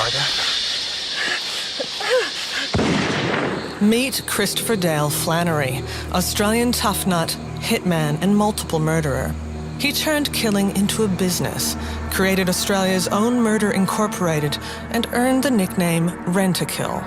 outsider. Meet Christopher Dale Flannery, Australian tough nut, hitman, and multiple murderer. He turned killing into a business, created Australia's own Murder Incorporated, and earned the nickname Rent-A-Kill.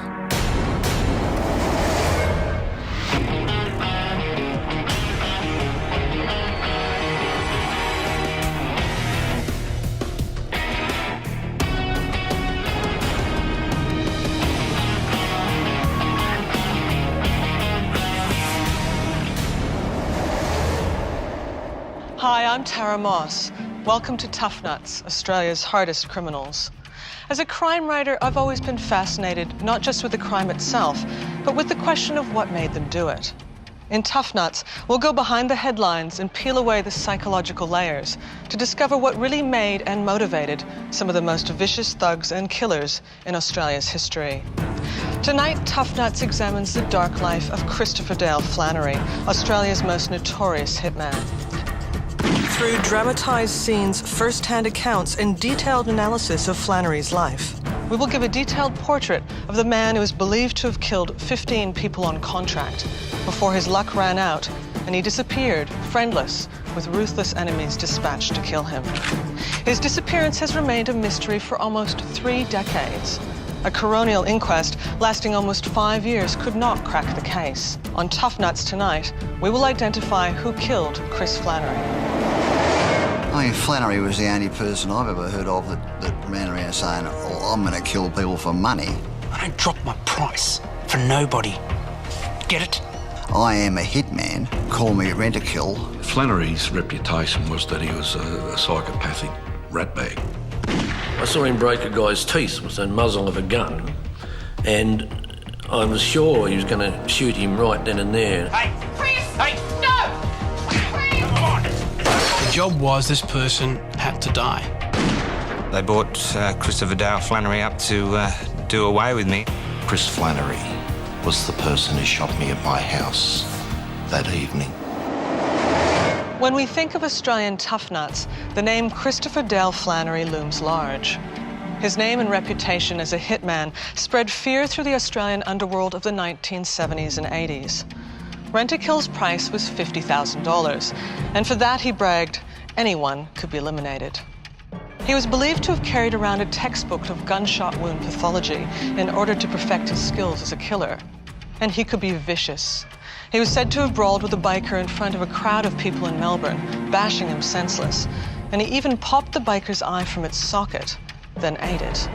Hi, I'm Tara Moss. Welcome to Tough Nuts, Australia's hardest criminals. As a crime writer, I've always been fascinated not just with the crime itself, but with the question of what made them do it. In Tough Nuts, we'll go behind the headlines and peel away the psychological layers to discover what really made and motivated some of the most vicious thugs and killers in Australia's history. Tonight, Tough Nuts examines the dark life of Christopher Dale Flannery, Australia's most notorious hitman. Through dramatized scenes, first-hand accounts, and detailed analysis of Flannery's life, we will give a detailed portrait of the man who is believed to have killed 15 people on contract before his luck ran out and he disappeared, friendless, with ruthless enemies dispatched to kill him. His disappearance has remained a mystery for almost 3 decades. A coronial inquest lasting almost 5 years could not crack the case. On Tough Nuts tonight, we will identify who killed Chris Flannery. I mean, Flannery was the only person I've ever heard of that ran around saying, oh, I'm going to kill people for money. I don't drop my price for nobody. Get it? I am a hitman. Call me Rent-A-Kill. Flannery's reputation was that he was a psychopathic ratbag. I saw him break a guy's teeth with the muzzle of a gun, and I was sure he was going to shoot him right then and there. Hey! Chris! Hey! No! Chris! Come on! The job was this person had to die. They brought Christopher Dale Flannery up to do away with me. Chris Flannery was the person who shot me at my house that evening. When we think of Australian tough nuts, the name Christopher Dale Flannery looms large. His name and reputation as a hitman spread fear through the Australian underworld of the 1970s and 80s. Rent-A-Kill's price was $50,000, and for that, he bragged, anyone could be eliminated. He was believed to have carried around a textbook of gunshot wound pathology in order to perfect his skills as a killer. And he could be vicious. He was said to have brawled with a biker in front of a crowd of people in Melbourne, bashing him senseless. And he even popped the biker's eye from its socket, then ate it.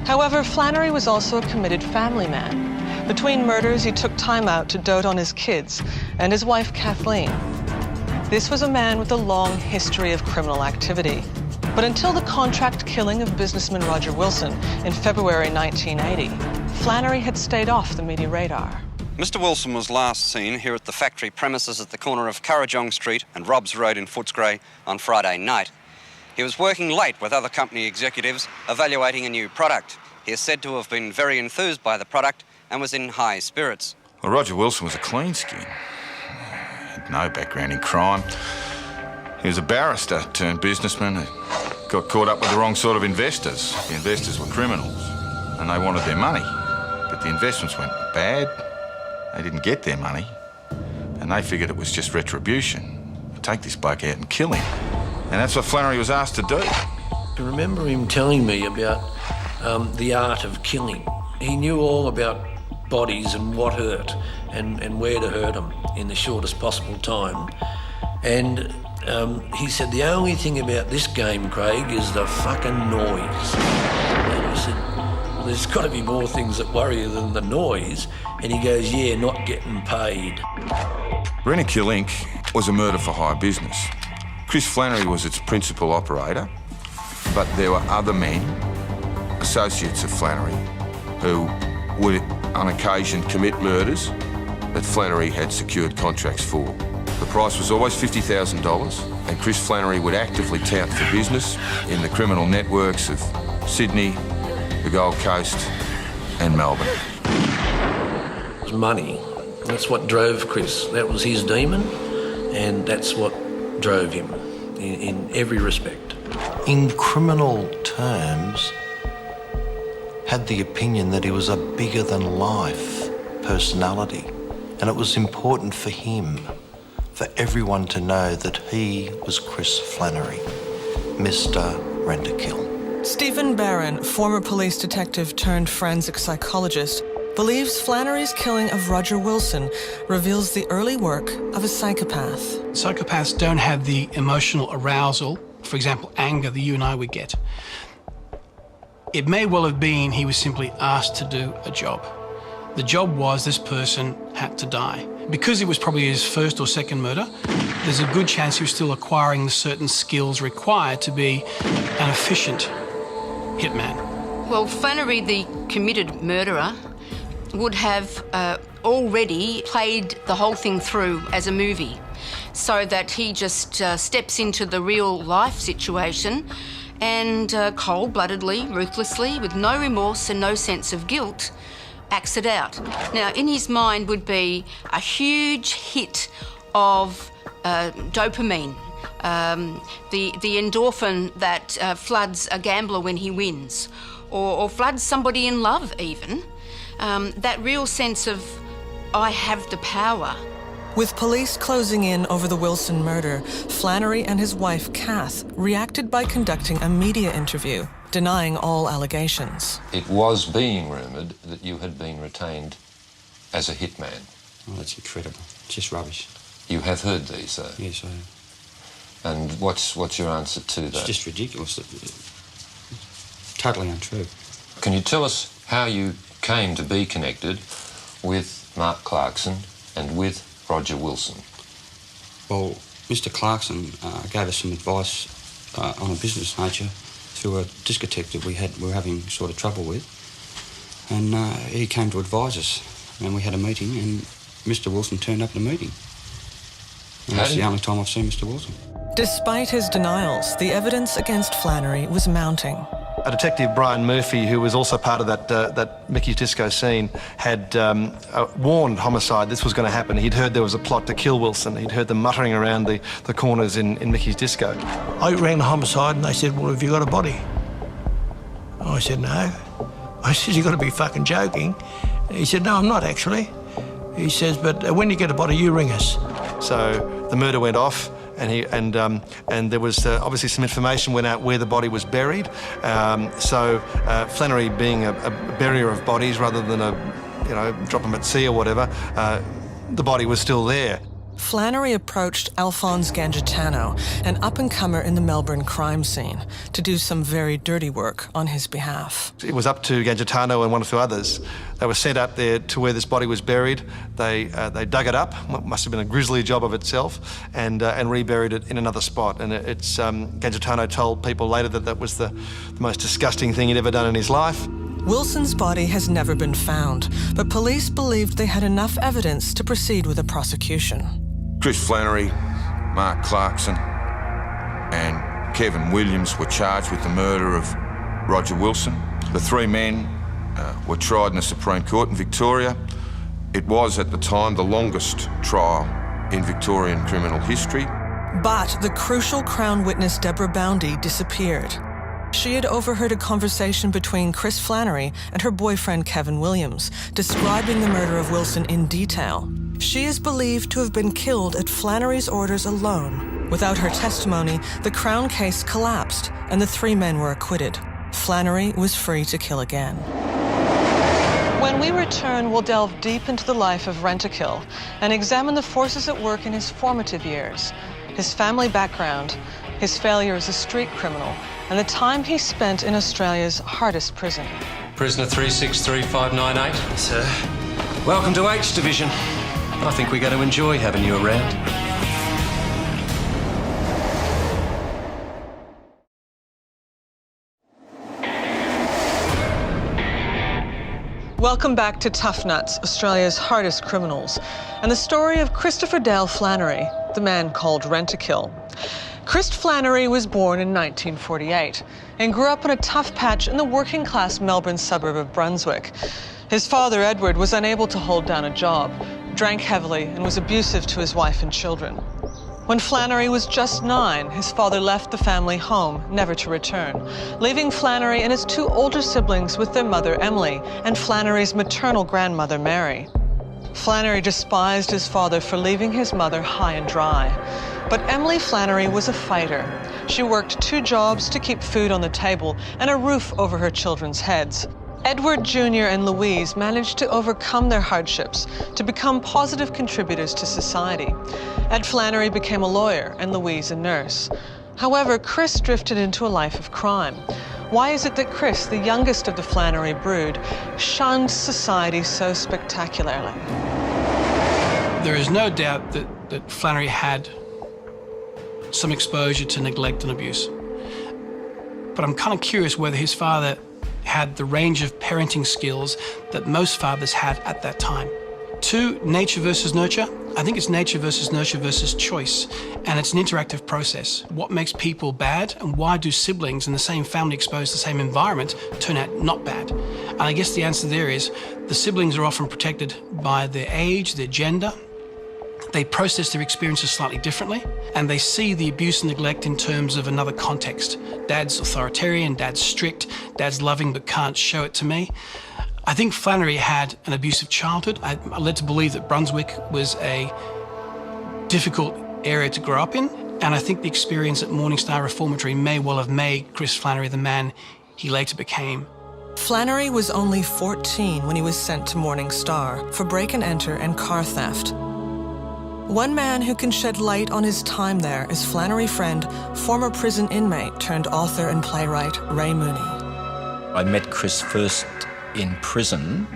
However, Flannery was also a committed family man. Between murders, he took time out to dote on his kids and his wife, Kathleen. This was a man with a long history of criminal activity. But until the contract killing of businessman Roger Wilson in February 1980, Flannery had stayed off the media radar. Mr. Wilson was last seen here at the factory premises at the corner of Currajong Street and Robbs Road in Footscray on Friday night. He was working late with other company executives evaluating a new product. He is said to have been very enthused by the product and was in high spirits. Well, Roger Wilson was a clean skin. Had no background in crime. He was a barrister turned businessman who got caught up with the wrong sort of investors. The investors were criminals and they wanted their money. But the investments went bad. They didn't get their money. And they figured it was just retribution. Take this bloke out and kill him. And that's what Flannery was asked to do. I remember him telling me about the art of killing. He knew all about bodies and what hurt and where to hurt them in the shortest possible time. And he said, the only thing about this game, Craig, is the fucking noise. And I said, well, there's got to be more things that worry you than the noise. And he goes, yeah, not getting paid. Rent-A-Kill Inc. was a murder-for-hire business. Chris Flannery was its principal operator, but there were other men, associates of Flannery, who would on occasion commit murders that Flannery had secured contracts for. The price was always $50,000, and Chris Flannery would actively tout for business in the criminal networks of Sydney, the Gold Coast, and Melbourne. It was money. That's what drove Chris. That was his demon, and that's what drove him in every respect. In criminal terms, had the opinion that he was a bigger-than-life personality, and it was important for him, for everyone to know that he was Chris Flannery, Mr. Rent-A-Kill. Stephen Barron, former police detective turned forensic psychologist, believes Flannery's killing of Roger Wilson reveals the early work of a psychopath. Psychopaths don't have the emotional arousal, for example, anger that you and I would get. It may well have been he was simply asked to do a job. The job was this person had to die. Because it was probably his first or second murder, there's a good chance he was still acquiring the certain skills required to be an efficient hitman. Well, Flannery, the committed murderer, would have already played the whole thing through as a movie, so that he just steps into the real life situation and cold-bloodedly, ruthlessly, with no remorse and no sense of guilt, acts it out. Now, in his mind would be a huge hit of dopamine, the endorphin that floods a gambler when he wins, or floods somebody in love even. That real sense of, I have the power. With police closing in over the Wilson murder, Flannery and his wife, Kath, reacted by conducting a media interview, denying all allegations. It was being rumoured that you had been retained as a hitman. Oh, that's incredible. Just rubbish. You have heard these, though? Yes, I have. And what's your answer to that? It's just ridiculous. Totally untrue. Can you tell us how you came to be connected with Mark Clarkson and with Roger Wilson? Well, Mr. Clarkson gave us some advice on a business nature through a discotheque that we were having sort of trouble with. And he came to advise us, and we had a meeting, and Mr. Wilson turned up at the meeting. And that's the only time I've seen Mr. Wilson. Despite his denials, the evidence against Flannery was mounting. A detective, Brian Murphy, who was also part of that Mickey's Disco scene, had warned Homicide this was going to happen. He'd heard there was a plot to kill Wilson. He'd heard them muttering around the corners in Mickey's Disco. I rang the Homicide and they said, well, have you got a body? I said, no. I said, you've got to be fucking joking. He said, no, I'm not actually. He says, but when you get a body, you ring us. So the murder went off. And there was obviously some information went out where the body was buried. So Flannery, being a burier of bodies rather than drop them at sea or whatever, the body was still there. Flannery approached Alphonse Gangitano, an up-and-comer in the Melbourne crime scene, to do some very dirty work on his behalf. It was up to Gangitano and one or two others. They were sent up there to where this body was buried. They dug it up, must have been a grisly job of itself, and reburied it in another spot. And Gangitano told people later that was the most disgusting thing he'd ever done in his life. Wilson's body has never been found, but police believed they had enough evidence to proceed with a prosecution. Chris Flannery, Mark Clarkson and Kevin Williams were charged with the murder of Roger Wilson. The three men were tried in the Supreme Court in Victoria. It was, at the time, the longest trial in Victorian criminal history. But the crucial Crown witness Deborah Boundy disappeared. She had overheard a conversation between Chris Flannery and her boyfriend Kevin Williams, describing the murder of Wilson in detail. She is believed to have been killed at Flannery's orders alone. Without her testimony, the Crown case collapsed and the three men were acquitted. Flannery was free to kill again. When we return, we'll delve deep into the life of Rent-A-Kill and examine the forces at work in his formative years, his family background, his failure as a street criminal, and the time he spent in Australia's hardest prison. Prisoner 363598. Sir, welcome to H Division. I think we're going to enjoy having you around. Welcome back to Tough Nuts, Australia's hardest criminals, and the story of Christopher Dale Flannery, the man called Rent-A-Kill. Chris Flannery was born in 1948 and grew up in a tough patch in the working-class Melbourne suburb of Brunswick. His father, Edward, was unable to hold down a job, drank heavily, and was abusive to his wife and children. When Flannery was just 9, his father left the family home, never to return, leaving Flannery and his 2 older siblings with their mother, Emily, and Flannery's maternal grandmother, Mary. Flannery despised his father for leaving his mother high and dry. But Emily Flannery was a fighter. She worked 2 jobs to keep food on the table and a roof over her children's heads. Edward Jr. and Louise managed to overcome their hardships to become positive contributors to society. Ed Flannery became a lawyer and Louise a nurse. However, Chris drifted into a life of crime. Why is it that Chris, the youngest of the Flannery brood, shunned society so spectacularly? There is no doubt that Flannery had some exposure to neglect and abuse. But I'm kind of curious whether his father had the range of parenting skills that most fathers had at that time. 2, nature versus nurture. I think it's nature versus nurture versus choice, and it's an interactive process. What makes people bad, and why do siblings in the same family exposed to the same environment turn out not bad? And I guess the answer there is the siblings are often protected by their age, their gender. They process their experiences slightly differently, and they see the abuse and neglect in terms of another context. Dad's authoritarian, Dad's strict, Dad's loving but can't show it to me. I think Flannery had an abusive childhood. I'm led to believe that Brunswick was a difficult area to grow up in, and I think the experience at Morning Star Reformatory may well have made Chris Flannery the man he later became. Flannery was only 14 when he was sent to Morning Star for break and enter and car theft. One man who can shed light on his time there is Flannery friend, former prison inmate turned author and playwright Ray Mooney. I met Chris first in prison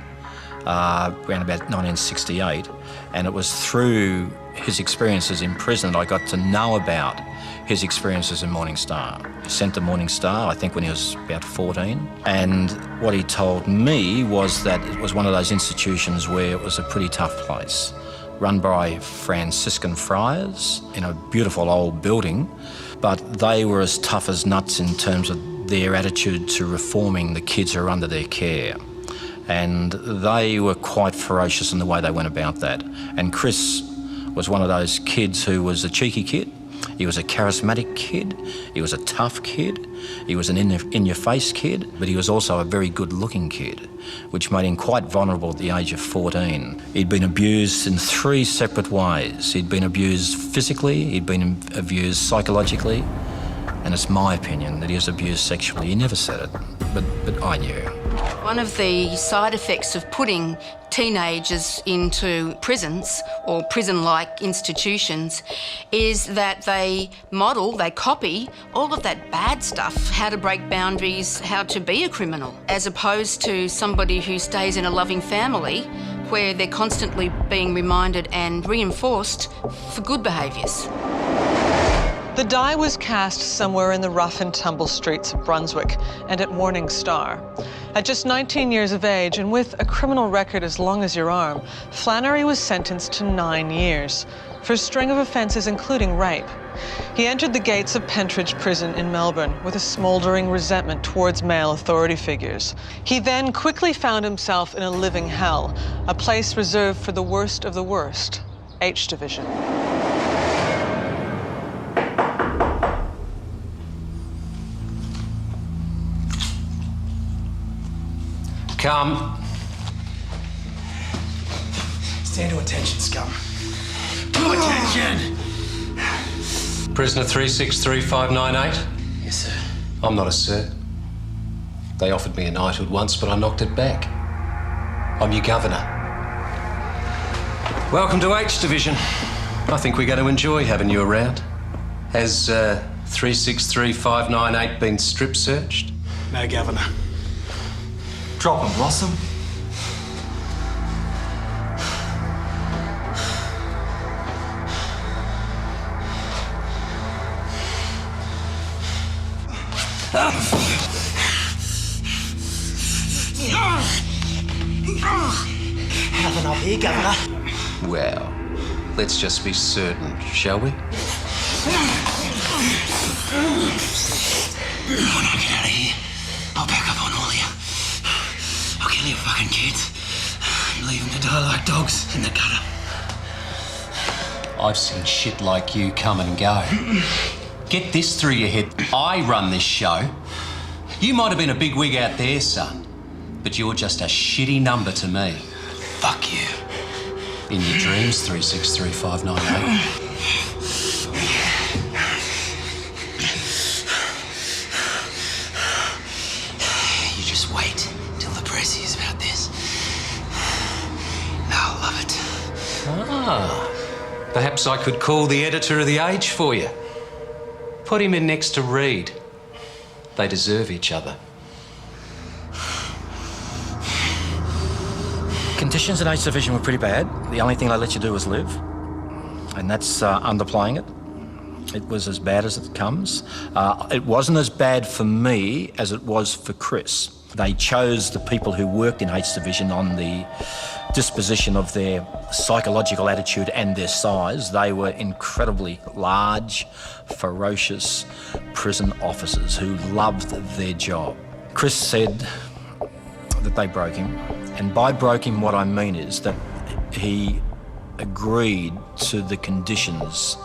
around about 1968, and it was through his experiences in prison that I got to know about his experiences in Morning Star. He sent to Morning Star, I think, when he was about 14, and what he told me was that it was one of those institutions where it was a pretty tough place, run by Franciscan friars in a beautiful old building, but they were as tough as nuts in terms of their attitude to reforming the kids who were under their care. And they were quite ferocious in the way they went about that. And Chris was one of those kids who was a cheeky kid. He was a charismatic kid. He was a tough kid. He was an in-your-face kid, but he was also a very good-looking kid, which made him quite vulnerable at the age of 14. He'd been abused in 3 separate ways. He'd been abused physically, he'd been abused psychologically, and it's my opinion that he was abused sexually. He never said it, but I knew. One of the side effects of putting teenagers into prisons or prison-like institutions is that they model, they copy all of that bad stuff, how to break boundaries, how to be a criminal, as opposed to somebody who stays in a loving family where they're constantly being reminded and reinforced for good behaviours. The die was cast somewhere in the rough and tumble streets of Brunswick and at Morning Star. At just 19 years of age and with a criminal record as long as your arm, Flannery was sentenced to 9 years for a string of offences including rape. He entered the gates of Pentridge Prison in Melbourne with a smouldering resentment towards male authority figures. He then quickly found himself in a living hell, a place reserved for the worst of the worst, H Division. Come. Stand to attention, scum. To attention! Prisoner 363598? Yes, sir. I'm not a sir. They offered me a knighthood once, but I knocked it back. I'm your governor. Welcome to H Division. I think we're going to enjoy having you around. Has 363598 been strip searched? No, Governor. Drop 'em, Blossom. Nothing up here, Governor. Well, let's just be certain, shall we? When I get out of here, I'll back up on all of you. I'll kill your fucking kids and leave them to die like dogs in the gutter. I've seen shit like you come and go. Get this through your head. I run this show. You might have been a big wig out there, son, but you're just a shitty number to me. Fuck you. In your dreams, 363598. You just wait till the press hears about this. They'll love it. Ah, perhaps I could call the editor of The Age for you. Put him in next to Reed. They deserve each other. Conditions in H Division were pretty bad. The only thing they let you do was live, and that's underplaying it. It was as bad as it comes. It wasn't as bad for me as it was for Chris. They chose the people who worked in H Division on the disposition of their psychological attitude and their size. They were incredibly large, ferocious prison officers who loved their job. Chris said that they broke him, and by broke him what I mean is that he agreed to the conditions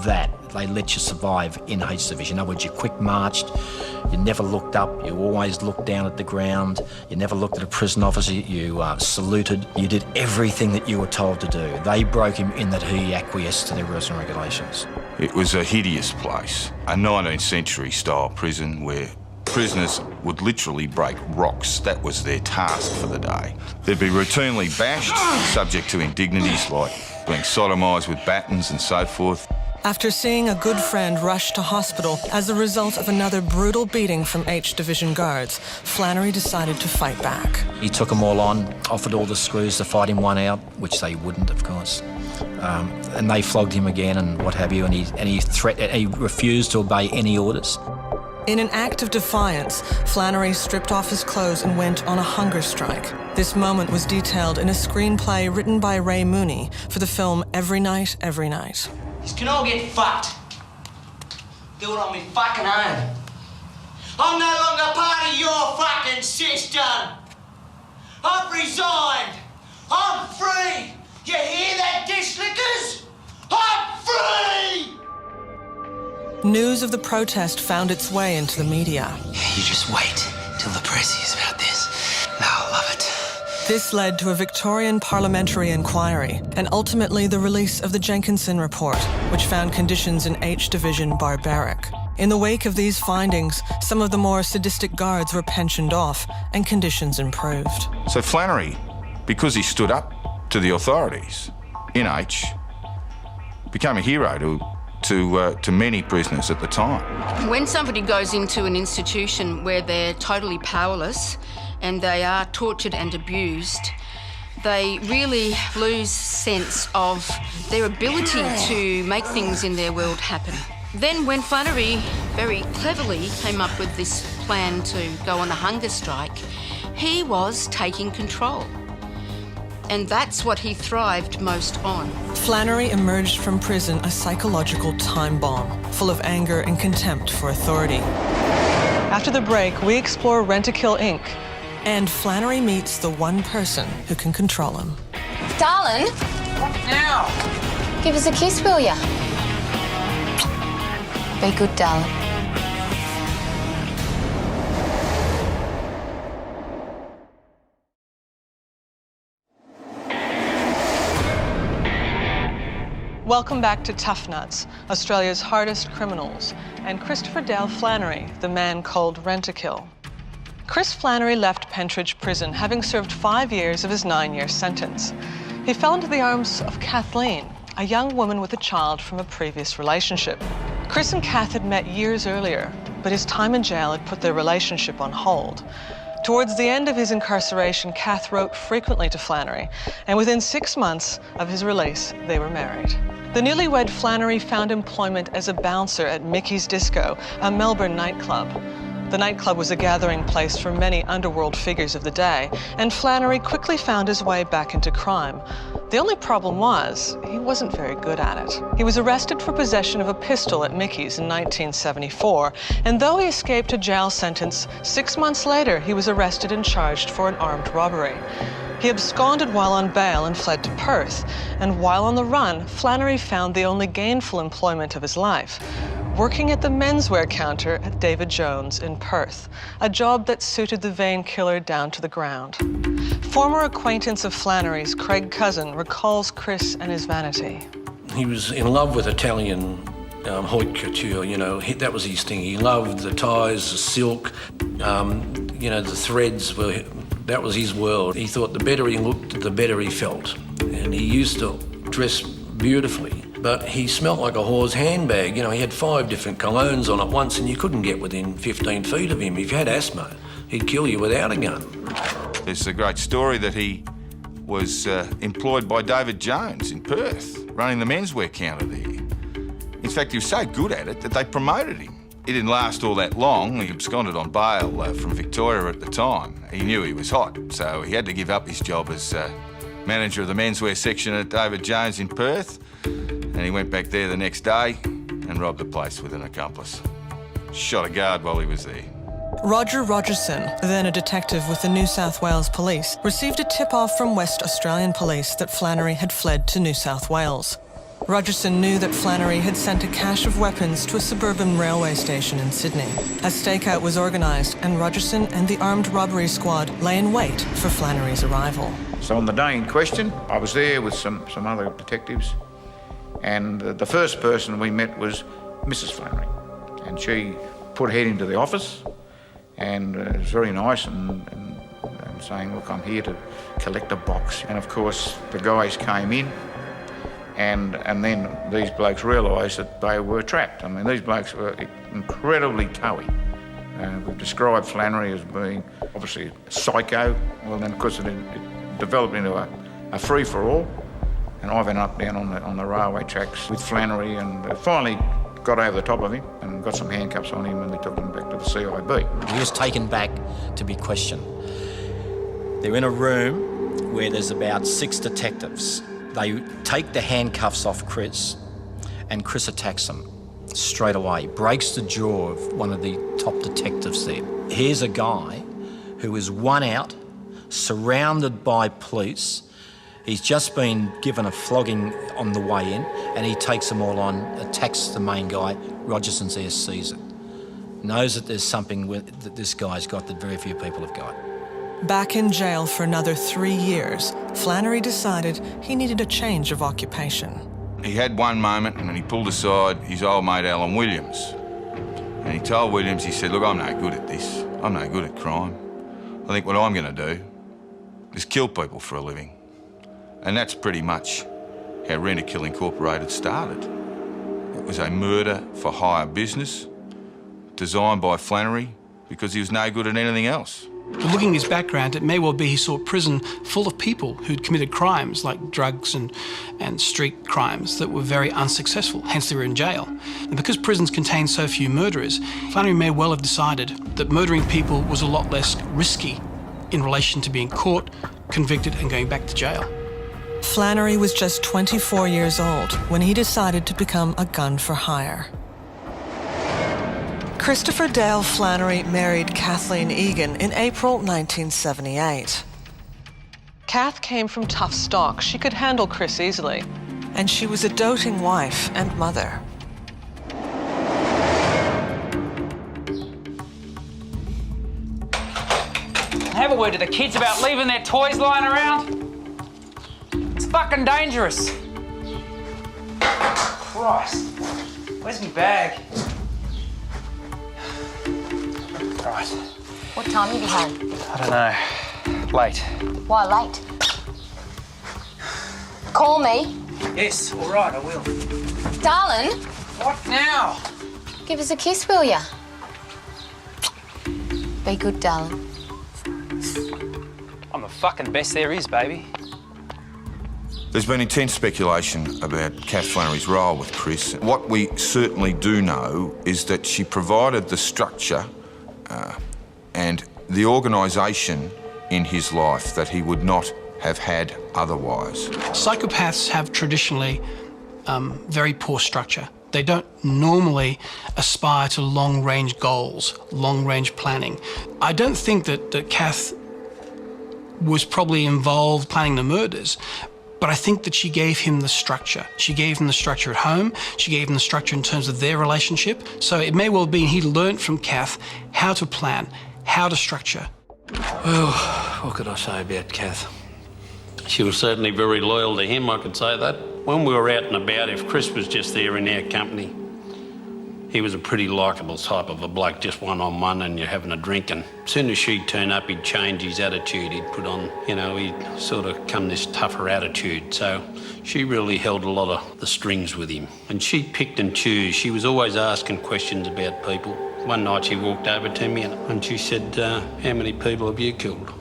that they let you survive in H Division. In other words, you quick marched, you never looked up, you always looked down at the ground, you never looked at a prison officer, you saluted, you did everything that you were told to do. They broke him in that he acquiesced to their rules and regulations. It was a hideous place, a 19th century style prison where prisoners would literally break rocks. That was their task for the day. They'd be routinely bashed, subject to indignities like being sodomised with batons and so forth. After seeing a good friend rush to hospital as a result of another brutal beating from H Division guards, Flannery decided to fight back. He took them all on, offered all the screws to fight him one out, which they wouldn't, of course. And they flogged him again and what have you, and he refused to obey any orders. In an act of defiance, Flannery stripped off his clothes and went on a hunger strike. This moment was detailed in a screenplay written by Ray Mooney for the film Every Night, Every Night. You can all get fucked. Do it on me fucking own. I'm no longer part of your fucking system. I've resigned. I'm free. You hear that, dish lickers? I'm free! News of the protest found its way into the media. You just wait till the press hears about this. They'll love it. This led to a Victorian parliamentary inquiry and ultimately the release of the Jenkinson Report, which found conditions in H Division barbaric. In the wake of these findings, some of the more sadistic guards were pensioned off and conditions improved. So Flannery, because he stood up to the authorities in H, became a hero to many prisoners at the time. When somebody goes into an institution where they're totally powerless and they are tortured and abused, they really lose sense of their ability to make things in their world happen. Then when Flannery very cleverly came up with this plan to go on a hunger strike, he was taking control. And that's what he thrived most on. Flannery emerged from prison a psychological time bomb, full of anger and contempt for authority. After the break, we explore Rent-A-Kill Inc. And Flannery meets the one person who can control him. Darling. What now? Give us a kiss, will ya? Be good, darling. Welcome back to Tough Nuts, Australia's hardest criminals, and Christopher Dale Flannery, the man called Rent-A-Kill. Chris Flannery left Pentridge Prison, having served 5 years of his 9-year sentence. He fell into the arms of Kathleen, a young woman with a child from a previous relationship. Chris and Kath had met years earlier, but his time in jail had put their relationship on hold. Towards the end of his incarceration, Kath wrote frequently to Flannery, and within 6 months of his release, they were married. The newlywed Flannery found employment as a bouncer at Mickey's Disco, a Melbourne nightclub. The nightclub was a gathering place for many underworld figures of the day, and Flannery quickly found his way back into crime. The only problem was, he wasn't very good at it. He was arrested for possession of a pistol at Mickey's in 1974, and though he escaped a jail sentence, 6 months later he was arrested and charged for an armed robbery. He absconded while on bail and fled to Perth, and while on the run, Flannery found the only gainful employment of his life, working at the menswear counter at David Jones in Perth, a job that suited the vain killer down to the ground. Former acquaintance of Flannery's, Craig Cousin, recalls Chris and his vanity. He was in love with Italian haute couture, you know, that was his thing. He loved the ties, the silk, you know, the threads that was his world. He thought the better he looked, the better he felt. And he used to dress beautifully, but he smelt like a whore's handbag. You know, he had 5 different colognes on at once and you couldn't get within 15 feet of him. If you had asthma, he'd kill you without a gun. There's a great story that he was employed by David Jones in Perth, running the menswear counter there. In fact, he was so good at it that they promoted him. He didn't last all that long. He absconded on bail from Victoria at the time. He knew he was hot, so he had to give up his job as manager of the menswear section at David Jones in Perth, and he went back there the next day and robbed the place with an accomplice. Shot a guard while he was there. Roger Rogerson, then a detective with the New South Wales Police, received a tip-off from West Australian Police that Flannery had fled to New South Wales. Rogerson knew that Flannery had sent a cache of weapons to a suburban railway station in Sydney. A stakeout was organised, and Rogerson and the armed robbery squad lay in wait for Flannery's arrival. So on the day in question, I was there with some other detectives, and the first person we met was Mrs. Flannery, and she put her head into the office, and it was very nice and saying, look, I'm here to collect a box. And of course, the guys came in, and then these blokes realised that they were trapped. I mean, these blokes were incredibly toughy. We've described Flannery as being obviously a psycho. Well, then of course it developed into a free-for-all, and I went up down on the railway tracks with Flannery, and finally got over the top of him and got some handcuffs on him, and we took him back to the CIB. He was taken back to be questioned. They're in a room where there's about 6 detectives. They take the handcuffs off Chris, and Chris attacks them straight away, breaks the jaw of one of the top detectives there. Here's a guy who is one out, surrounded by police. He's just been given a flogging on the way in, and he takes them all on, attacks the main guy. Rogerson's there, sees it. Knows that there's something that this guy's got that very few people have got. Back in jail for another 3 years, Flannery decided he needed a change of occupation. He had one moment and then he pulled aside his old mate Alan Williams. And he told Williams, he said, look, I'm no good at this. I'm no good at crime. I think what I'm going to do is kill people for a living. And that's pretty much how Rent-A-Kill Incorporated started. It was a murder for hire business designed by Flannery because he was no good at anything else. But looking at his background, it may well be he saw a prison full of people who'd committed crimes like drugs and street crimes that were very unsuccessful, hence they were in jail. And because prisons contain so few murderers, Flannery may well have decided that murdering people was a lot less risky in relation to being caught, convicted and going back to jail. Flannery was just 24 years old when he decided to become a gun for hire. Christopher Dale Flannery married Kathleen Egan in April 1978. Kath came from tough stock. She could handle Chris easily. And she was a doting wife and mother. Have a word to the kids about leaving their toys lying around. It's fucking dangerous. Christ. Where's my bag? Right. What time are you home? I don't know. Late. Why late? Call me. Yes, all right, I will. Darling. What now? Give us a kiss, will ya? Be good, darling. I'm the fucking best there is, baby. There's been intense speculation about Kath Flannery's role with Chris. What we certainly do know is that she provided the structure and the organisation in his life that he would not have had otherwise. Psychopaths have traditionally very poor structure. They don't normally aspire to long-range goals, long-range planning. I don't think that Kath was probably involved planning the murders, but I think that she gave him the structure. She gave him the structure at home. She gave him the structure in terms of their relationship. So it may well be he learnt from Kath how to plan, how to structure. Well, what could I say about Kath? She was certainly very loyal to him, I could say that. When we were out and about, if Chris was just there in our company, he was a pretty likeable type of a bloke, just one-on-one and you're having a drink, and as soon as she'd turn up, he'd change his attitude. He'd put on, you know, he'd sort of come this tougher attitude. So she really held a lot of the strings with him. And she picked and chose. She was always asking questions about people. One night she walked over to me and she said, how many people have you killed?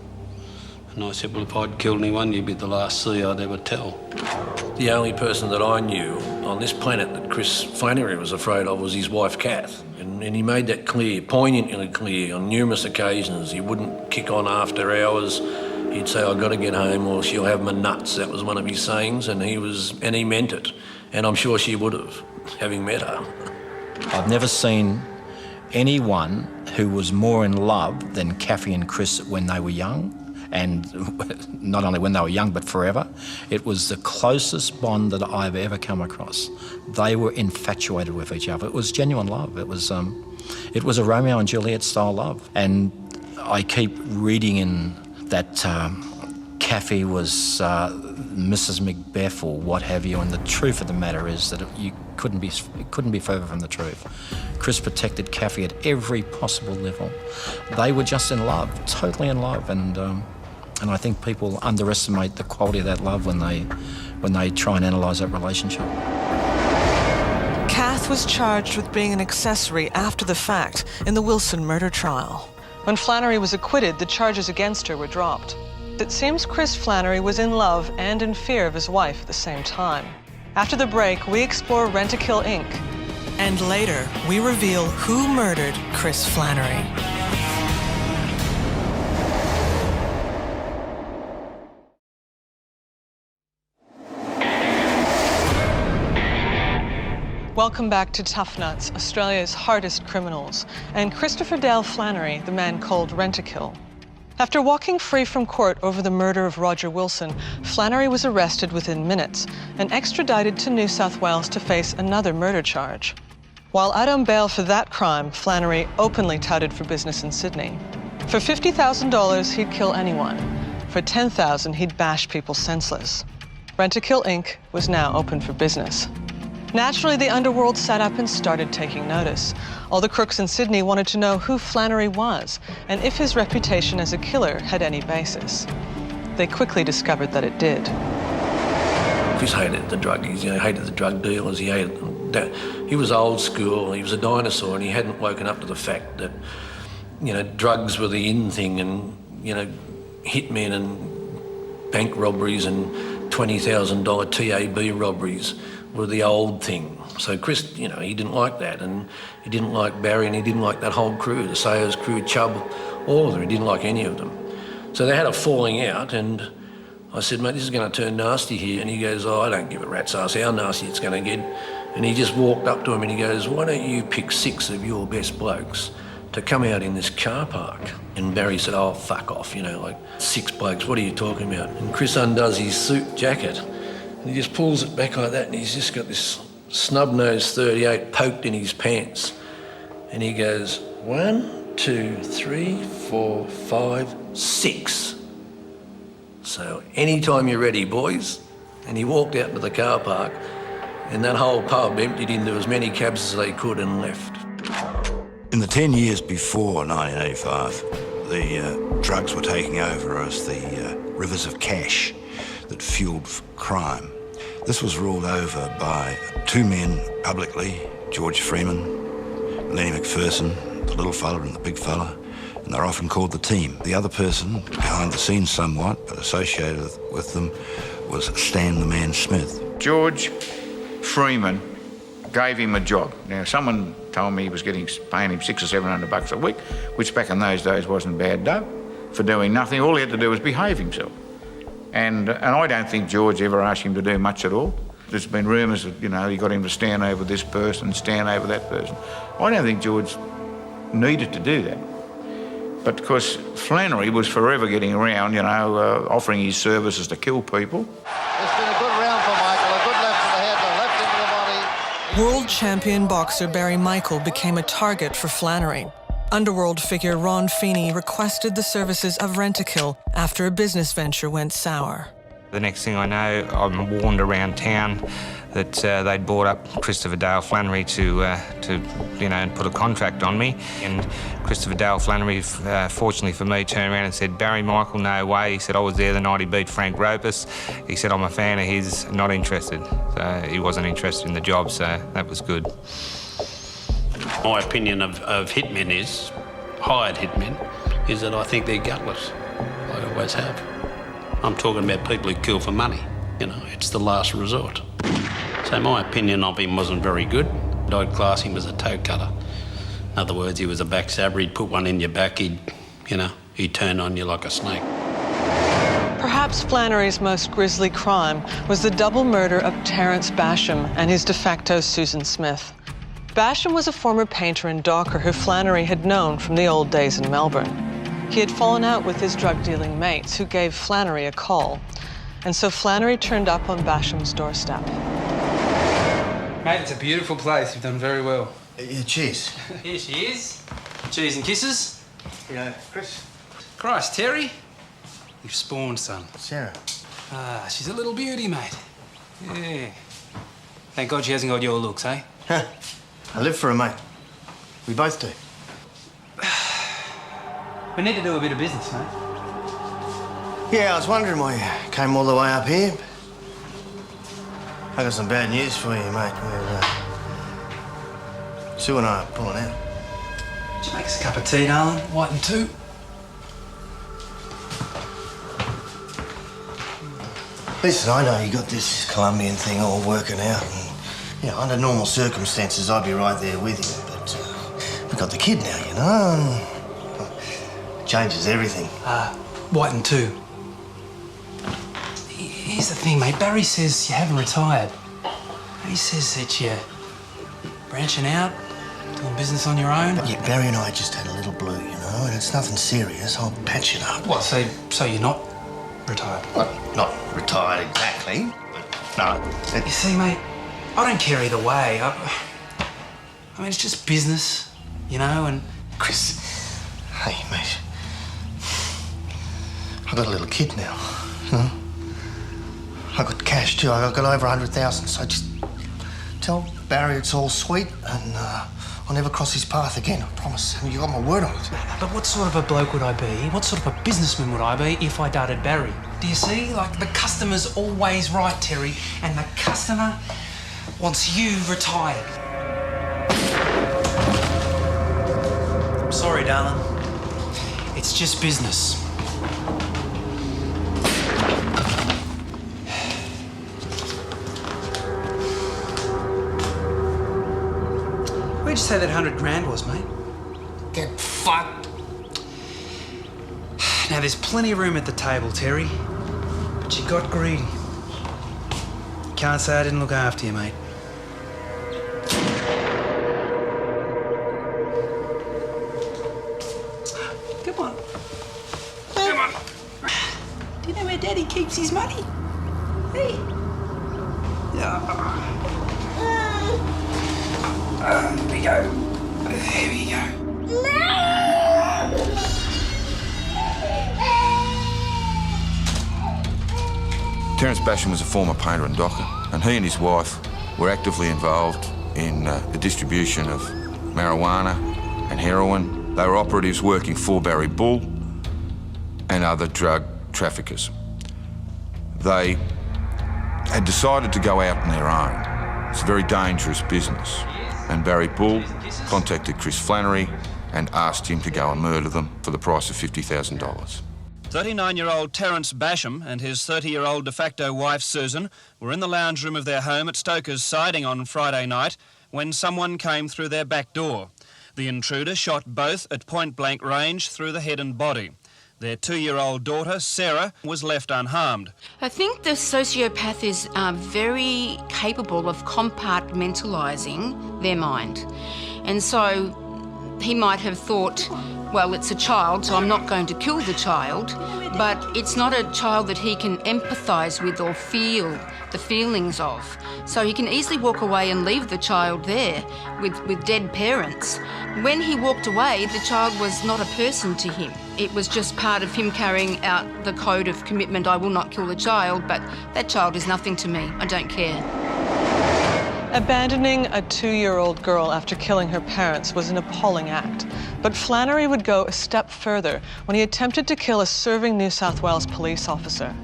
And I said, well, if I'd killed anyone, you'd be the last C I'd ever tell. The only person that I knew on this planet that Chris Flannery was afraid of was his wife, Kath. And he made that clear, poignantly clear, on numerous occasions. He wouldn't kick on after hours. He'd say, I've got to get home or she'll have my nuts. That was one of his sayings, and he meant it. And I'm sure she would have, having met her. I've never seen anyone who was more in love than Kathy and Chris when they were young. And not only when they were young, but forever. It was the closest bond that I've ever come across. They were infatuated with each other. It was genuine love. It was a Romeo and Juliet style love. And I keep reading in that Kathy was Mrs. Macbeth or what have you, and the truth of the matter is that it couldn't be further from the truth. Chris protected Kathy at every possible level. They were just in love, totally in love, and I think people underestimate the quality of that love when they try and analyse that relationship. Kath was charged with being an accessory after the fact in the Wilson murder trial. When Flannery was acquitted, the charges against her were dropped. It seems Chris Flannery was in love and in fear of his wife at the same time. After the break, we explore Rent-A-Kill Inc. And later, we reveal who murdered Chris Flannery. Welcome back to Tough Nuts, Australia's hardest criminals, and Christopher Dale Flannery, the man called Rent-A-Kill. After walking free from court over the murder of Roger Wilson, Flannery was arrested within minutes and extradited to New South Wales to face another murder charge. While out on bail for that crime, Flannery openly touted for business in Sydney. For $50,000, he'd kill anyone. For $10,000, he'd bash people senseless. Rent-A-Kill Inc. was now open for business. Naturally, the underworld sat up and started taking notice. All the crooks in Sydney wanted to know who Flannery was and if his reputation as a killer had any basis. They quickly discovered that it did. Chris hated the druggies, he hated the drug dealers, he hated that. He was old school, he was a dinosaur, and he hadn't woken up to the fact that, drugs were the in thing, and, hitmen and bank robberies and $20,000 TAB robberies were the old thing. So Chris, he didn't like that, and he didn't like Barry, and he didn't like that whole crew, the Sayers crew, Chubb, all of them. He didn't like any of them. So they had a falling out, and I said, mate, this is going to turn nasty here. And he goes, I don't give a rat's ass how nasty it's going to get. And he just walked up to him and he goes, why don't you pick 6 of your best blokes to come out in this car park? And Barry said, oh, fuck off, 6 blokes, what are you talking about? And Chris undoes his suit jacket, and he just pulls it back like that, and he's just got this snub-nosed 38 poked in his pants. And he goes, 1, 2, 3, 4, 5, 6. So anytime you're ready, boys. And he walked out to the car park, and that whole pub emptied into as many cabs as they could and left. In the 10 years before 1985, the drugs were taking over as the rivers of cash that fueled crime. This was ruled over by 2 men publicly, George Freeman, Lenny McPherson, the little fella and the big fella, and they're often called the team. The other person, behind the scenes somewhat, but associated with them, was Stan the Man Smith. George Freeman gave him a job. Now, someone told me he was paying him $600 or $700 a week, which back in those days wasn't bad dough, for doing nothing. All he had to do was behave himself. And I don't think George ever asked him to do much at all. There's been rumours that, you know, he got him to stand over this person, stand over that person. I don't think George needed to do that. But because Flannery was forever getting around, you know, offering his services to kill people. It's been a good round for Michael, a good left to the head, a left into the body. World champion boxer Barry Michael became a target for Flannery. Underworld figure Ron Feeney requested the services of Rent-A-Kill after a business venture went sour. The next thing I know, I'm warned around town that they'd brought up Christopher Dale Flannery to you know, put a contract on me. And Christopher Dale Flannery, fortunately for me, turned around and said, "Barry Michael, no way." He said, "I was there the night he beat Frank Ropus." He said, "I'm a fan of his, not interested." So he wasn't interested in the job, so that was good. My opinion of hitmen is, hired hitmen, is that I think they're gutless. I always have. I'm talking about people who kill for money. You know, it's the last resort. So my opinion of him wasn't very good. I'd class him as a toe cutter. In other words, he was a backstabber. He'd put one in your back. He'd turn on you like a snake. Perhaps Flannery's most grisly crime was the double murder of Terence Basham and his de facto Susan Smith. Basham was a former painter and docker who Flannery had known from the old days in Melbourne. He had fallen out with his drug-dealing mates, who gave Flannery a call. And so Flannery turned up on Basham's doorstep. Mate, it's a beautiful place. You've done very well. Yeah, cheers. Here she is. Cheers and kisses. You know, Chris. Christ, Terry. You've spawned, son. Sarah. Ah, she's a little beauty, mate. Yeah. Thank God she hasn't got your looks, eh? Huh. I live for her, mate. We both do. We need to do a bit of business, mate. Yeah, I was wondering why you came all the way up here. I got some bad news for you, mate. Sue and I are pulling out. Would you make us a cup of tea, darling? White and two. Listen, I know you got this Colombian thing all working out, and under normal circumstances, I'd be right there with you. But we got the kid now, you know, and it changes everything. White and two. Here's the thing, mate. Barry says you haven't retired. He says that you're branching out, doing business on your own. Yeah, Barry and I just had a little blue, you know, and it's nothing serious. I'll patch it up. What, so you're not retired? Well, not retired exactly, but no. You see, mate, I don't care either way. I mean, it's just business, you know, and... Chris, hey, mate. I've got a little kid now, you know. I've got cash, too. I've got over 100,000, so just tell Barry it's all sweet and I'll never cross his path again, I promise. You got my word on it. But what sort of a bloke would I be? What sort of a businessman would I be if I darted Barry? Do you see? Like, the customer's always right, Terry, and the customer wants you retired. I'm sorry, darling. It's just business. Where'd you say that 100 grand was, mate? Get fucked. Now, there's plenty of room at the table, Terry, but you got greedy. Can't say I didn't look after you, mate. Come on. Come on. Do you know where Daddy keeps his money? Hey. There we go. There we go. Terence Basham was a former painter and docker, and he and his wife were actively involved in the distribution of marijuana and heroin. They were operatives working for Barry Bull and other drug traffickers. They had decided to go out on their own. It's a very dangerous business. And Barry Bull contacted Chris Flannery and asked him to go and murder them for the price of $50,000. 39-year-old Terence Basham and his 30-year-old de facto wife Susan were in the lounge room of their home at Stoker's Siding on Friday night when someone came through their back door. The intruder shot both at point-blank range through the head and body. Their 2-year-old daughter, Sarah, was left unharmed. I think the sociopath is very capable of compartmentalising their mind. And so he might have thought, well, it's a child, so I'm not going to kill the child, but it's not a child that he can empathise with or feel the feelings of. So he can easily walk away and leave the child there with dead parents. When he walked away, the child was not a person to him. It was just part of him carrying out the code of commitment, I will not kill the child, but that child is nothing to me, I don't care. Abandoning a 2-year-old girl after killing her parents was an appalling act. But Flannery would go a step further when he attempted to kill a serving New South Wales police officer.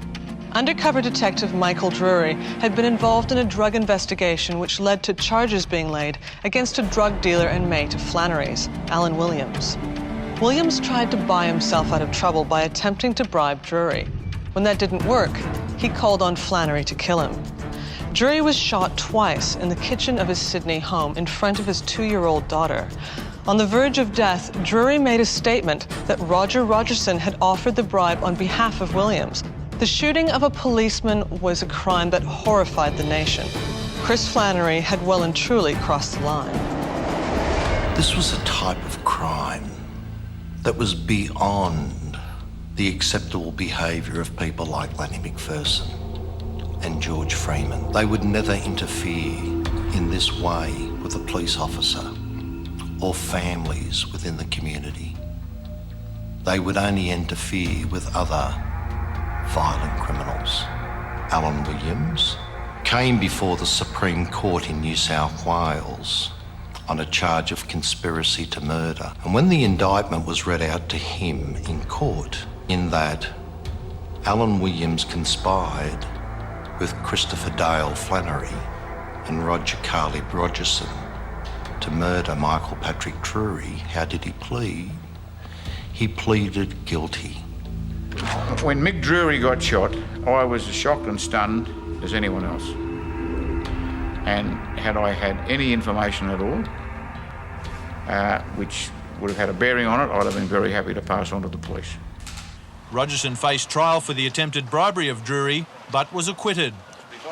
Undercover detective Michael Drury had been involved in a drug investigation which led to charges being laid against a drug dealer and mate of Flannery's, Alan Williams. Williams tried to buy himself out of trouble by attempting to bribe Drury. When that didn't work, he called on Flannery to kill him. Drury was shot twice in the kitchen of his Sydney home in front of his 2-year-old daughter. On the verge of death, Drury made a statement that Roger Rogerson had offered the bribe on behalf of Williams. The shooting of a policeman was a crime that horrified the nation. Chris Flannery had well and truly crossed the line. This was a type of crime that was beyond the acceptable behaviour of people like Lanny McPherson and George Freeman. They would never interfere in this way with a police officer or families within the community. They would only interfere with other violent criminals. Alan Williams came before the Supreme Court in New South Wales on a charge of conspiracy to murder. And when the indictment was read out to him in court, in that Alan Williams conspired with Christopher Dale Flannery and Roger Caleb Rogerson to murder Michael Patrick Drury, how did he plead? He pleaded guilty. When Mick Drury got shot, I was as shocked and stunned as anyone else. And had I had any information at all, which would have had a bearing on it, I'd have been very happy to pass on to the police. Rogerson faced trial for the attempted bribery of Drury, but was acquitted.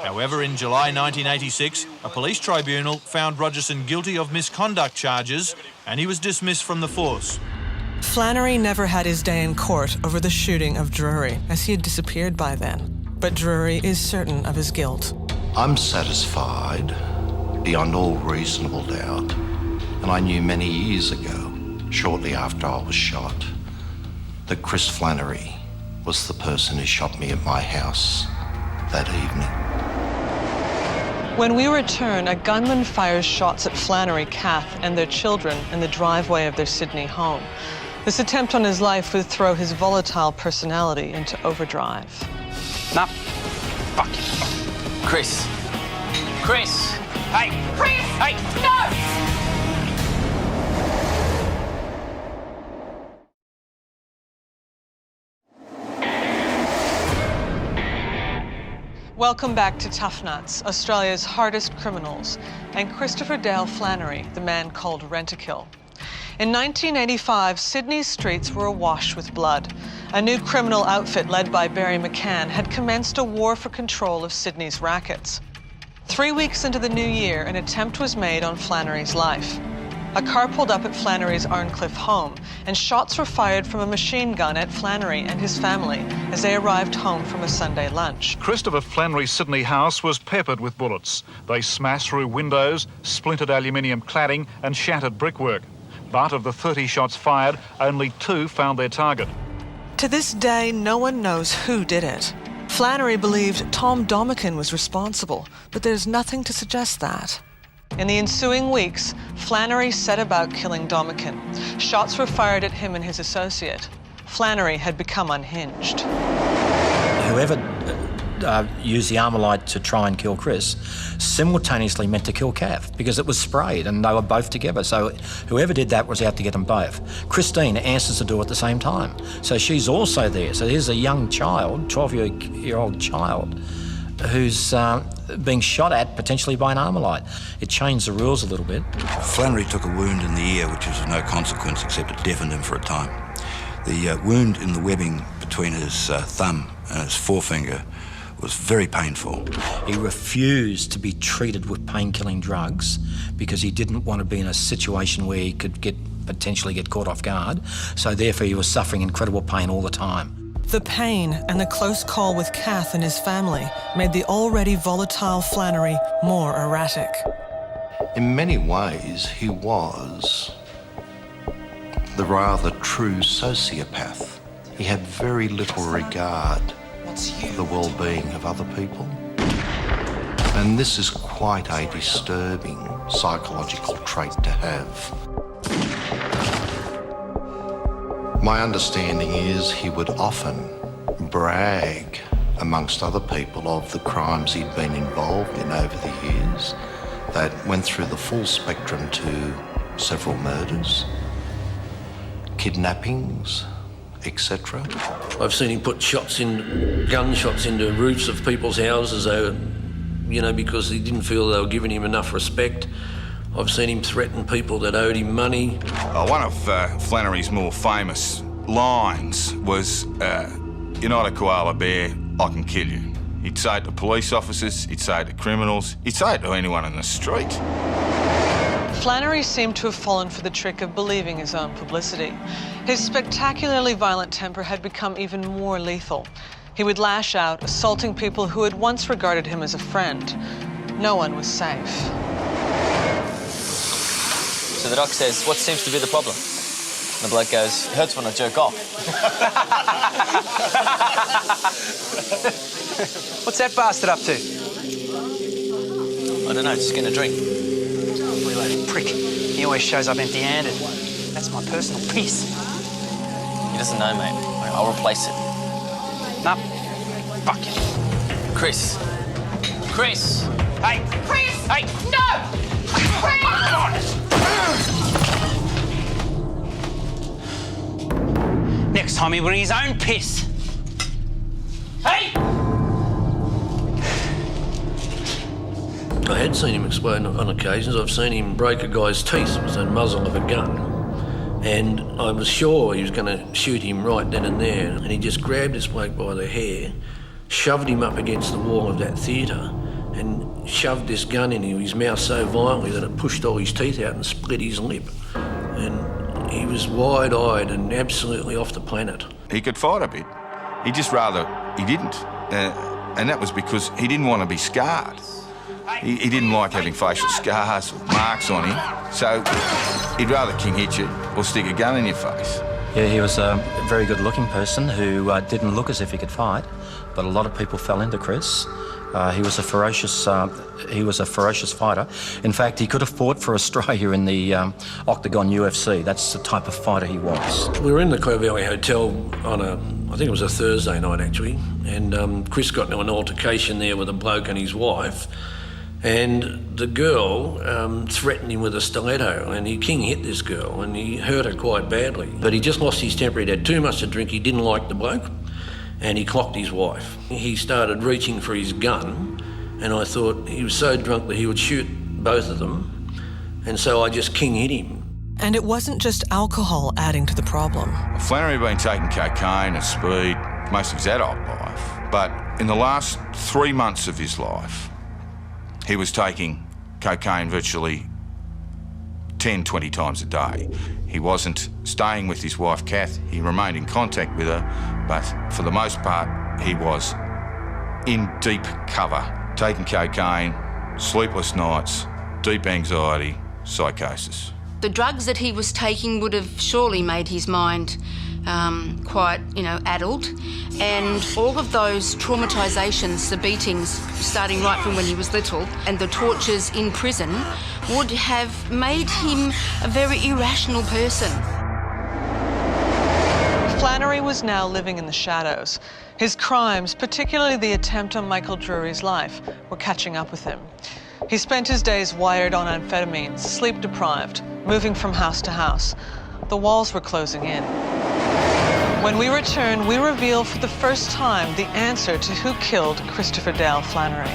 However, in July 1986, a police tribunal found Rogerson guilty of misconduct charges and he was dismissed from the force. Flannery never had his day in court over the shooting of Drury, as he had disappeared by then. But Drury is certain of his guilt. I'm satisfied beyond all reasonable doubt, and I knew many years ago, shortly after I was shot, that Chris Flannery was the person who shot me at my house that evening. When we return, a gunman fires shots at Flannery, Kath, and their children in the driveway of their Sydney home. This attempt on his life would throw his volatile personality into overdrive. Nah. Fuck you. Chris. Chris. Hey. Chris! Hey. No! Welcome back to Tough Nuts, Australia's hardest criminals, and Christopher Dale Flannery, the man called Rent-A-Kill. In 1985, Sydney's streets were awash with blood. A new criminal outfit led by Barry McCann had commenced a war for control of Sydney's rackets. 3 weeks into the new year, an attempt was made on Flannery's life. A car pulled up at Flannery's Arncliffe home, and shots were fired from a machine gun at Flannery and his family as they arrived home from a Sunday lunch. Christopher Flannery's Sydney house was peppered with bullets. They smashed through windows, splintered aluminium cladding, and shattered brickwork. But of the 30 shots fired, only 2 found their target. To this day, no one knows who did it. Flannery believed Tom Domican was responsible, but there's nothing to suggest that. In the ensuing weeks, Flannery set about killing Domican. Shots were fired at him and his associate. Flannery had become unhinged. Whoever used the Armalite to try and kill Chris simultaneously meant to kill Kath because it was sprayed and they were both together. So whoever did that was out to get them both. Christine answers the door at the same time. So she's also there. So here's a young child, 12-year-old child, who's being shot at potentially by an Armalite. It changed the rules a little bit. Flannery took a wound in the ear which was of no consequence except it deafened him for a time. The wound in the webbing between his thumb and his forefinger was very painful. He refused to be treated with pain-killing drugs because he didn't want to be in a situation where he could potentially get caught off guard, so therefore he was suffering incredible pain all the time. The pain and the close call with Kath and his family made the already volatile Flannery more erratic. In many ways, he was the rather true sociopath. He had very little regard for the well-being of other people. And this is quite a disturbing psychological trait to have. My understanding is he would often brag amongst other people of the crimes he'd been involved in over the years that went through the full spectrum to several murders, kidnappings, etc. I've seen him put gunshots into roofs of people's houses, because he didn't feel they were giving him enough respect. I've seen him threaten people that owed him money. One of Flannery's more famous lines was, "You're not a koala bear, I can kill you." He'd say it to police officers, he'd say it to criminals, he'd say it to anyone in the street. Flannery seemed to have fallen for the trick of believing his own publicity. His spectacularly violent temper had become even more lethal. He would lash out, assaulting people who had once regarded him as a friend. No one was safe. So the doc says, "What seems to be the problem?" And the bloke goes, "It hurts when I jerk off." What's that bastard up to? I don't know, just getting a drink. Blue-blooded prick. He always shows up empty-handed. That's my personal piss. He doesn't know, mate. I'll replace it. No. Fuck you. Chris. Chris! Hey! Chris! Hey! No! Chris! Next time he bring his own piss. Hey! I had seen him explode on occasions. I've seen him break a guy's teeth with the muzzle of a gun. And I was sure he was going to shoot him right then and there. And he just grabbed this bloke by the hair, shoved him up against the wall of that theatre, and shoved this gun into his mouth so violently that it pushed all his teeth out and split his lip. And he was wide-eyed and absolutely off the planet. He could fight a bit. He didn't. And that was because he didn't want to be scarred. He didn't like having facial scars or marks on him, so he'd rather king hit you or stick a gun in your face. Yeah, he was a very good-looking person who didn't look as if he could fight, but a lot of people fell into Chris. He was a ferocious fighter. In fact, he could have fought for Australia in the Octagon UFC. That's the type of fighter he was. We were in the Clover Valley Hotel on I think it was a Thursday night actually, and Chris got into an altercation there with a bloke and his wife, and the girl threatened him with a stiletto, and he king hit this girl and he hurt her quite badly. But he just lost his temper. He'd had too much to drink. He didn't like the bloke, and he clocked his wife. He started reaching for his gun, and I thought he was so drunk that he would shoot both of them, and so I just king hit him. And it wasn't just alcohol adding to the problem. Flannery had been taking cocaine and speed most of his adult life, but in the last 3 months of his life, he was taking cocaine virtually 10, 20 times a day. He wasn't staying with his wife, Kath. He remained in contact with her, but for the most part, he was in deep cover, taking cocaine, sleepless nights, deep anxiety, psychosis. The drugs that he was taking would have surely made his mind quite, addled. And all of those traumatisations, the beatings, starting right from when he was little, and the tortures in prison, would have made him a very irrational person. Flannery was now living in the shadows. His crimes, particularly the attempt on Michael Drury's life, were catching up with him. He spent his days wired on amphetamines, sleep-deprived, moving from house to house. The walls were closing in. When we return, we reveal for the first time the answer to who killed Christopher Dale Flannery.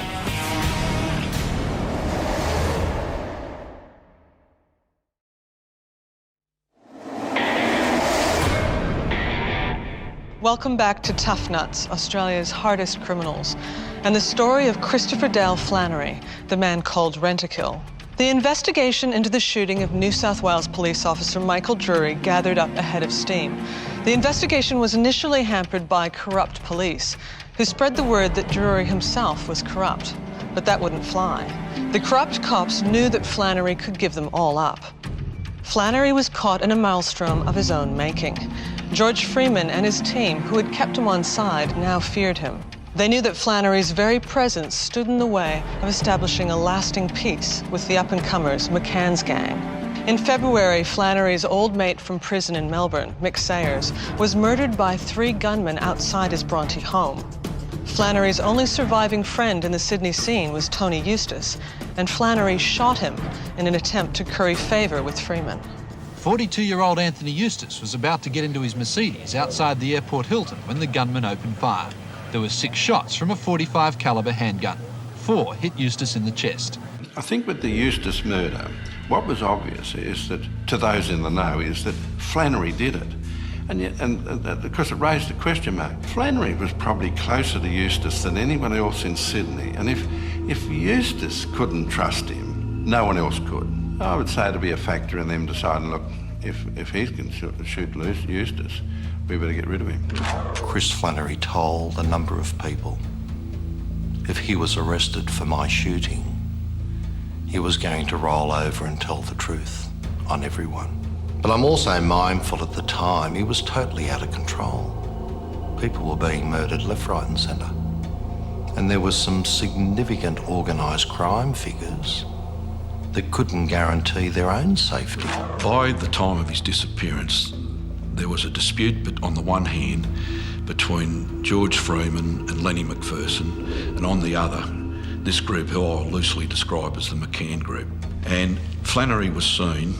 Welcome back to Tough Nuts, Australia's hardest criminals, and the story of Christopher Dale Flannery, the man called Rent-A-Kill. The investigation into the shooting of New South Wales police officer Michael Drury gathered up ahead of steam. The investigation was initially hampered by corrupt police, who spread the word that Drury himself was corrupt. But that wouldn't fly. The corrupt cops knew that Flannery could give them all up. Flannery was caught in a maelstrom of his own making. George Freeman and his team, who had kept him on side, now feared him. They knew that Flannery's very presence stood in the way of establishing a lasting peace with the up-and-comers McCann's gang. In February, Flannery's old mate from prison in Melbourne, Mick Sayers, was murdered by 3 gunmen outside his Bronte home. Flannery's only surviving friend in the Sydney scene was Tony Eustace, and Flannery shot him in an attempt to curry favour with Freeman. 42-year-old Anthony Eustace was about to get into his Mercedes outside the airport Hilton when the gunman opened fire. There were 6 shots from a .45 calibre handgun. 4 hit Eustace in the chest. I think with the Eustace murder, what was obvious is that, to those in the know, is that Flannery did it. And yet, because it raised a question mark. Flannery was probably closer to Eustace than anyone else in Sydney. And if Eustace couldn't trust him, no one else could. I would say to be a factor in them deciding, look, if he can shoot loose Eustace, we better get rid of him. Chris Flannery told a number of people if he was arrested for my shooting, he was going to roll over and tell the truth on everyone. But I'm also mindful at the time he was totally out of control. People were being murdered left, right and centre. And there was some significant organised crime figures that couldn't guarantee their own safety. By the time of his disappearance, there was a dispute, but on the one hand, between George Freeman and Lenny McPherson, and on the other, this group who I'll loosely describe as the McCann group. And Flannery was seen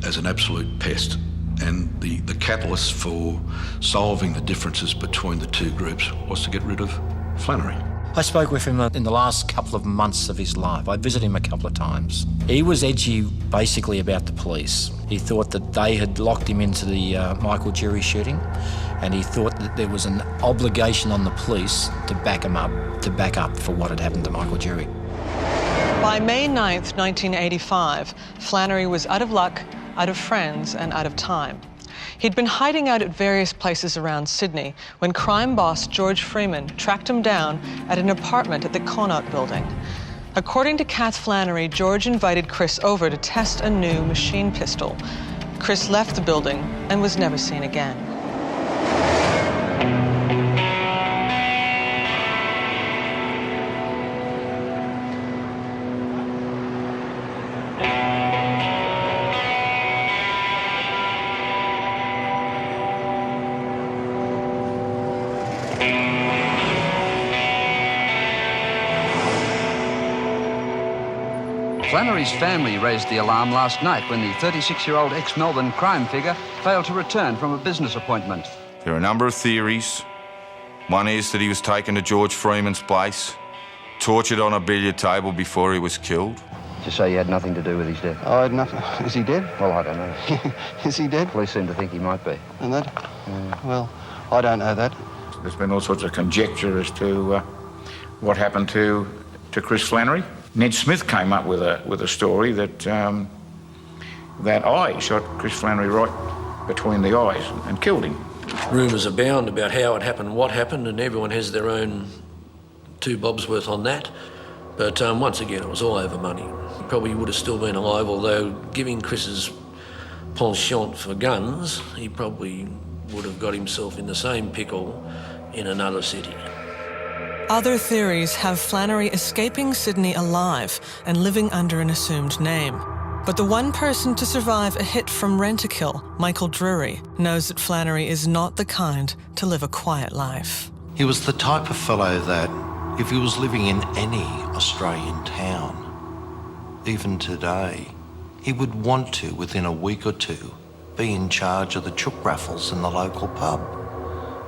as an absolute pest, and the catalyst for solving the differences between the 2 groups was to get rid of Flannery. I spoke with him in the last couple of months of his life. I visited him a couple of times. He was edgy basically about the police. He thought that they had locked him into the Michael Drury shooting, and he thought that there was an obligation on the police to back up for what had happened to Michael Drury. By May 9th, 1985, Flannery was out of luck, out of friends, and out of time. He'd been hiding out at various places around Sydney when crime boss George Freeman tracked him down at an apartment at the Connaught building. According to Kath Flannery, George invited Chris over to test a new machine pistol. Chris left the building and was never seen again. Flannery's family raised the alarm last night when the 36-year-old ex-Melbourne crime figure failed to return from a business appointment. There are a number of theories. One is that he was taken to George Freeman's place, tortured on a billiard table before he was killed. Did you say you had nothing to do with his death? I had nothing. Is he dead? Well, I don't know. Is he dead? Police seem to think he might be. And that? Well, I don't know that. There's been all sorts of conjecture as to what happened to Chris Flannery. Ned Smith came up with a story that that I shot Chris Flannery right between the eyes and killed him. Rumours abound about how it happened, what happened, and everyone has their own 2 bobs worth on that. But once again, it was all over money. He probably would have still been alive, although giving Chris's penchant for guns, he probably would have got himself in the same pickle in another city. Other theories have Flannery escaping Sydney alive and living under an assumed name. But the one person to survive a hit from Rent-A-Kill, Michael Drury, knows that Flannery is not the kind to live a quiet life. He was the type of fellow that, if he was living in any Australian town, even today, he would want to, within a week or 2, be in charge of the chook raffles in the local pub.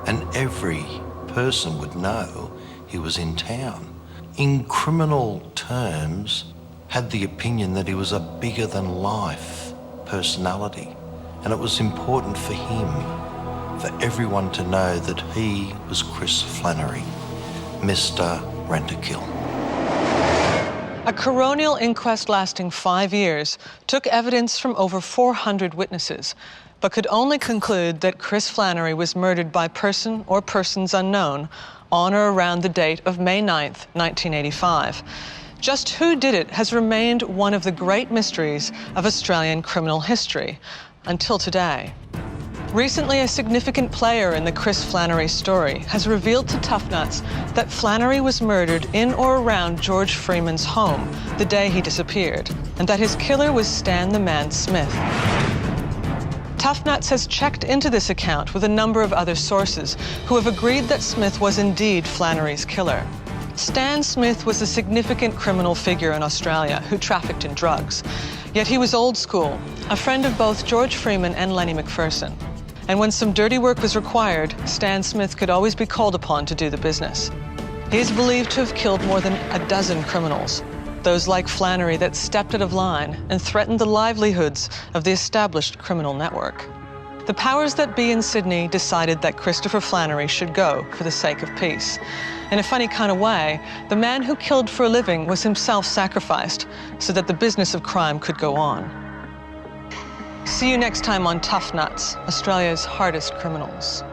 And every person would know he was in town. In criminal terms, had the opinion that he was a bigger-than-life personality, and it was important for him for everyone to know that he was Chris Flannery, Mr. Rent-A-Kill. A coronial inquest lasting 5 years took evidence from over 400 witnesses, but could only conclude that Chris Flannery was murdered by person or persons unknown on or around the date of May 9th, 1985. Just who did it has remained one of the great mysteries of Australian criminal history until today. Recently, a significant player in the Chris Flannery story has revealed to Tough Nuts that Flannery was murdered in or around George Freeman's home the day he disappeared, and that his killer was Stan the Man Smith. Tough Nuts has checked into this account with a number of other sources who have agreed that Smith was indeed Flannery's killer. Stan Smith was a significant criminal figure in Australia who trafficked in drugs. Yet he was old school, a friend of both George Freeman and Lenny McPherson. And when some dirty work was required, Stan Smith could always be called upon to do the business. He is believed to have killed more than a dozen criminals, those like Flannery that stepped out of line and threatened the livelihoods of the established criminal network. The powers that be in Sydney decided that Christopher Flannery should go for the sake of peace. In a funny kind of way, the man who killed for a living was himself sacrificed so that the business of crime could go on. See you next time on Tough Nuts, Australia's hardest criminals.